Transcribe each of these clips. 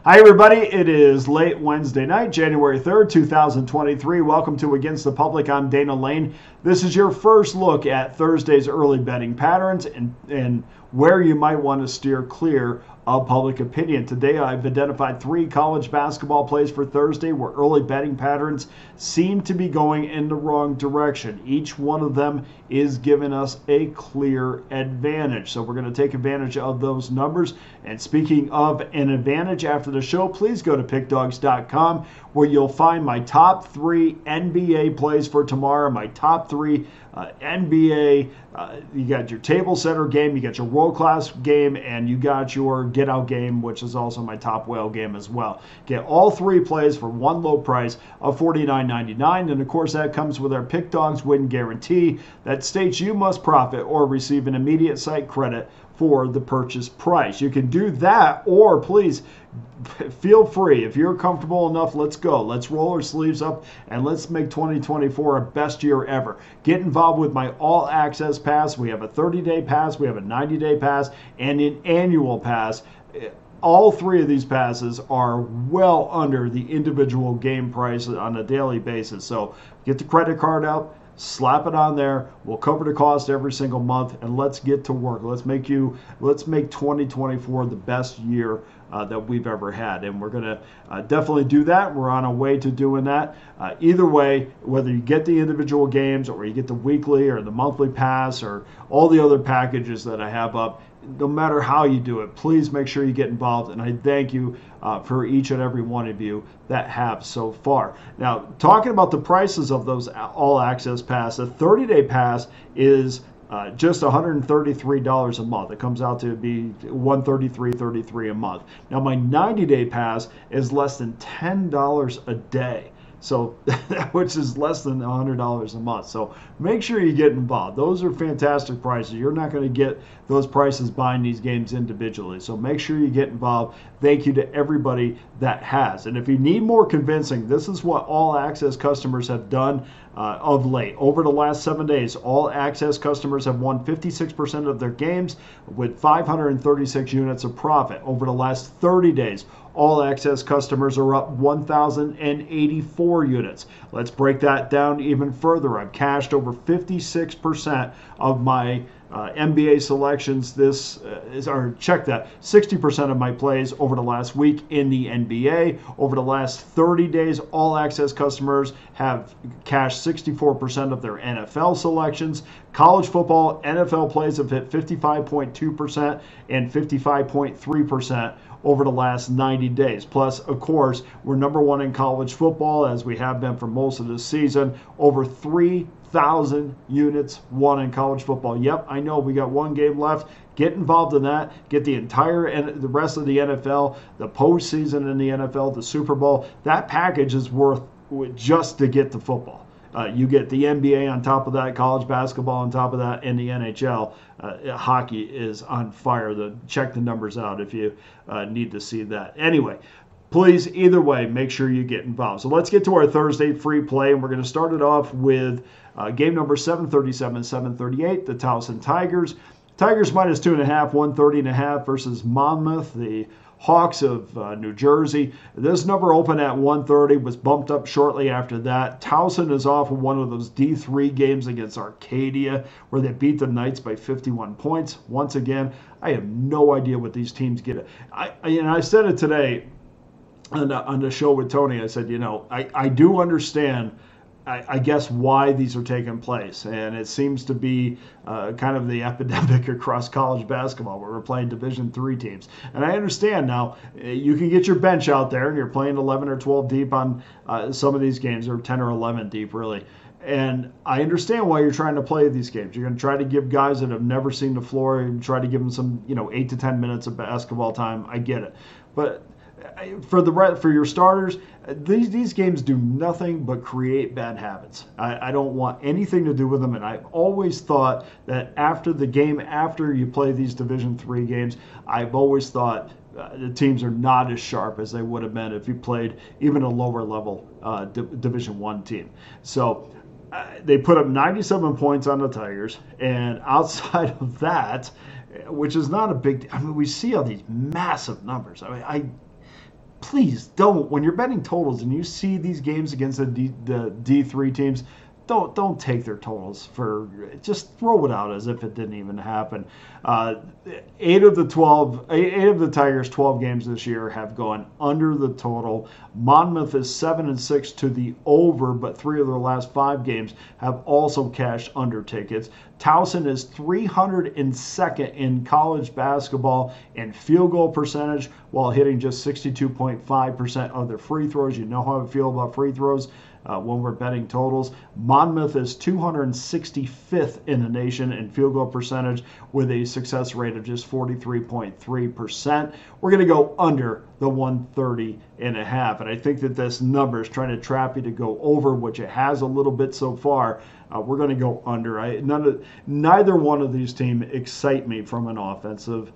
Hi, everybody. It is late Wednesday night, January 3rd, 2023. Welcome to Against the Public. I'm Dana Lane. This is your first look at Thursday's early betting patterns and where you might want to steer clear of public opinion. Today, I've identified 3 college basketball plays for Thursday where early betting patterns seem to be going in the wrong direction. Each one of them is giving us a clear advantage. So we're going to take advantage of those numbers. And speaking of an advantage, after the show, please go to pickdawgz.com where you'll find my top 3 NBA plays for tomorrow, my top 3 NBA. You got your table setter game, you got your world-class game, and you got your get-out game, which is also my top whale game as well. Get all 3 plays for one low price of $49.99, and of course that comes with our Pick Dawgz win guarantee that states you must profit or receive an immediate site credit for the purchase price. You can do that, or please feel free. If you're comfortable enough, let's go. Let's roll our sleeves up and let's make 2024 our best year ever. Get involved with my all access pass. We have a 30-day pass, we have a 90-day pass, and an annual pass. All 3 of these passes are well under the individual game price on a daily basis. So get the credit card out, slap it on there. We'll cover the cost every single month, and let's get to work. Let's make 2024 the best year that we've ever had, and we're going to definitely do that. We're on our way to doing that. Either way, whether you get the individual games or you get the weekly or the monthly pass or all the other packages that I have up, no matter how you do it, please make sure you get involved, and I thank you for each and every one of you that have so far. Now, talking about the prices of those all-access pass, a 30-day pass is just $133 a month. It comes out to be $133.33 a month. Now, my 90-day pass is less than $10 a day. So, which is less than $100 a month. So make sure you get involved. Those are fantastic prices. You're not going to get those prices buying these games individually. So make sure you get involved. Thank you to everybody that has. And if you need more convincing, this is what all access customers have done of late. Over the last 7 days, all access customers have won 56% of their games with 536 units of profit. Over the last 30 days, all access customers are up 1,084 units. Let's break that down even further. I've cashed over 56% of my NBA selections. Check that, 60% of my plays over the last week in the NBA. Over the last 30 days, all access customers have cashed 64% of their NFL selections. College football, NFL plays have hit 55.2% and 55.3% over the last 90 days. Plus, of course, we're number 1 in college football, as we have been for most of the season. Over 3,000 units won in college football. Yep, I know we got 1 game left. Get involved in that. Get the rest of the NFL, the postseason in the NFL, the Super Bowl. That package is worth just to get to football. You get the NBA on top of that, college basketball on top of that, and the NHL. Hockey is on fire. Check the numbers out if you need to see that. Anyway, please, either way, make sure you get involved. So let's get to our Thursday free play, and we're going to start it off with game number 737-738, the Towson Tigers. Tigers minus 2.5, 130.5 versus Monmouth, the Hawks of New Jersey. This number opened at 130, was bumped up shortly after that. Towson is off of one of those D3 games against Arcadia where they beat the Knights by 51 points. Once again, I have no idea what these teams get. I said it today on the show with Tony. I said, I do understand, I guess, why these are taking place. And it seems to be kind of the epidemic across college basketball where we're playing Division III teams. And I understand now you can get your bench out there and you're playing 11 or 12 deep on some of these games, or 10 or 11 deep, really. And I understand why you're trying to play these games. You're going to try to give guys that have never seen the floor and try to give them some, 8 to 10 minutes of basketball time. I get it. But for your starters, these games do nothing but create bad habits. I don't want anything to do with them, and I've always thought that after you play these Division III games, I've always thought the teams are not as sharp as they would have been if you played even a lower level Division I team. So they put up 97 points on the Tigers, and outside of that, which is not a big. We see all these massive numbers. please don't. When you're betting totals and you see these games against the D3 teams, don't take their totals for, just throw it out as if it didn't even happen. Eight of the Tigers' 12 games this year have gone under the total. Monmouth is 7-6 to the over, but 3 of their last 5 games have also cashed under tickets. Towson is 302nd in college basketball in field goal percentage, while hitting just 62.5% of their free throws. You know how I feel about free throws when we're betting totals. Monmouth is 265th in the nation in field goal percentage with a success rate of just 43.3%. We're going to go under the 130.5, and I think that this number is trying to trap you to go over, which it has a little bit so far. We're going to go under. Neither one of these teams excite me from an offensive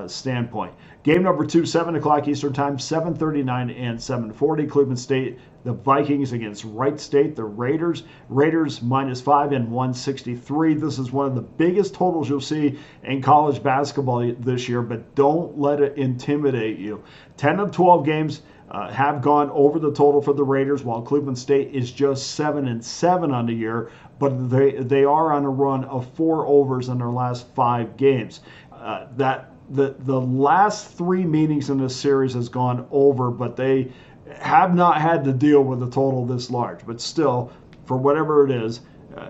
standpoint. Game number 2, 7 o'clock Eastern Time, 7:39 and 7:40. Cleveland State, the Vikings against Wright State, the Raiders. Raiders -5 and 163. This is one of the biggest totals you'll see in college basketball this year, but don't let it intimidate you. 10 of 12 games have gone over the total for the Raiders, while Cleveland State is just 7-7 on the year, but they are on a run of 4 overs in their last 5 games. The last 3 meetings in this series has gone over, but they have not had to deal with a total this large. But still, for whatever it is,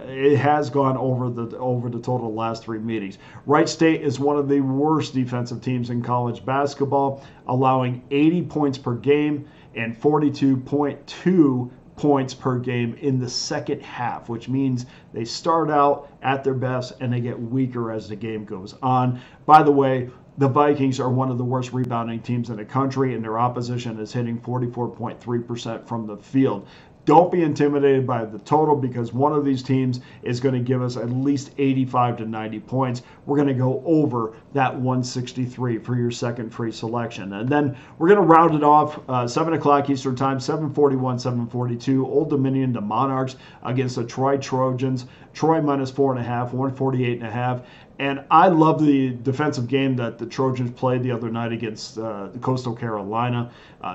it has gone over the total the last 3 meetings. Wright State is one of the worst defensive teams in college basketball, allowing 80 points per game and 42.2 points per game in the second half, which means they start out at their best and they get weaker as the game goes on. By the way, the Vikings are one of the worst rebounding teams in the country, and their opposition is hitting 44.3% from the field. Don't be intimidated by the total, because one of these teams is going to give us at least 85 to 90 points. We're going to go over that 163 for your second free selection. And then we're going to round it off 7 o'clock Eastern Time, 7:41, 7:42. Old Dominion, the Monarchs against the Troy Trojans. Troy -4.5, 148.5. And I love the defensive game that the Trojans played the other night against Coastal Carolina.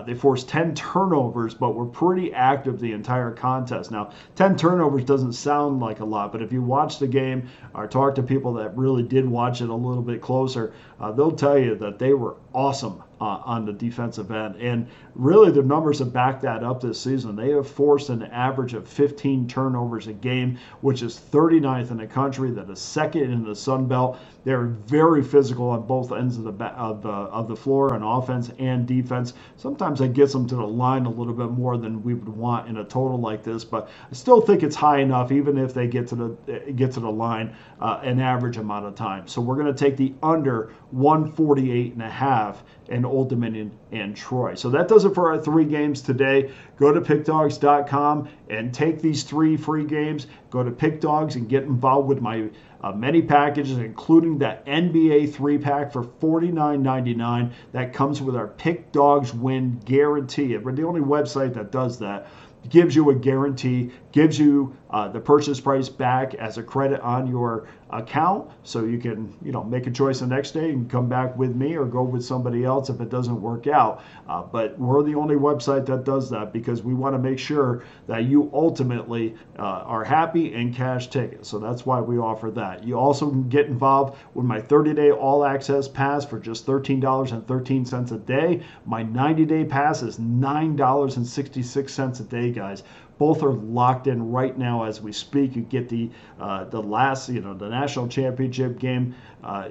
They forced 10 turnovers, but were pretty active the entire contest. Now, 10 turnovers doesn't sound like a lot, but if you watch the game or talk to people that really did watch it a little bit closer, they'll tell you that they were awesome on the defensive end. And really, the numbers have backed that up this season. They have forced an average of 15 turnovers a game, which is 39th in the country. That is second in the Sun Belt. They're very physical on both ends of the floor, on offense and defense. Sometimes that gets them to the line a little bit more than we would want in a total like this, but I still think it's high enough, even if they get to the line an average amount of time. So we're going to take the under 148.5 in Old Dominion and Troy. So that does it for our 3 games today. Go to pickdawgz.com and take these 3 free games. Go to Pick Dawgz and get involved with my many packages, including that NBA 3-pack for $49.99. That comes with our Pick Dawgz win guarantee. We're the only website that does that. Gives you a guarantee, gives you the purchase price back as a credit on your account, so you can make a choice the next day and come back with me or go with somebody else if it doesn't work out. But we're the only website that does that, because we want to make sure that you ultimately are happy and cash tickets. So that's why we offer that. You also can get involved with my 30-day all-access pass for just $13.13 a day. My 90-day pass is $9.66 a day, guys. Both are locked in right now as we speak. You get the national championship game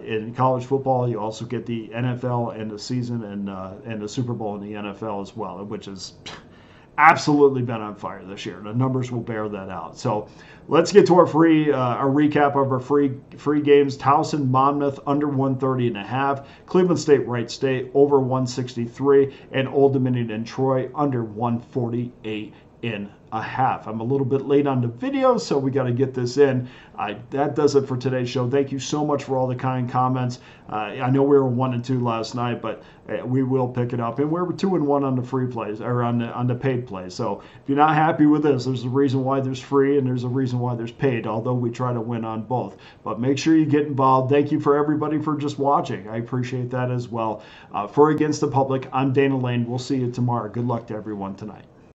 in college football. You also get the NFL and the season and the Super Bowl in the NFL as well, which has absolutely been on fire this year. The numbers will bear that out. So let's get to our recap of our free games. Towson, Monmouth under 130.5. Cleveland State, Wright State over 163, and Old Dominion and Troy under 148 in a half. I'm a little bit late on the video, so we got to get this in. That does it for today's show. Thank you so much for all the kind comments. I know we were 1-2 last night, but we will pick it up. And we're 2-1 on the free plays, or on the paid plays. So if you're not happy with this, there's a reason why there's free and there's a reason why there's paid, although we try to win on both. But make sure you get involved. Thank you for everybody for just watching. I appreciate that as well. For Against the Public, I'm Dana Lane. We'll see you tomorrow. Good luck to everyone tonight.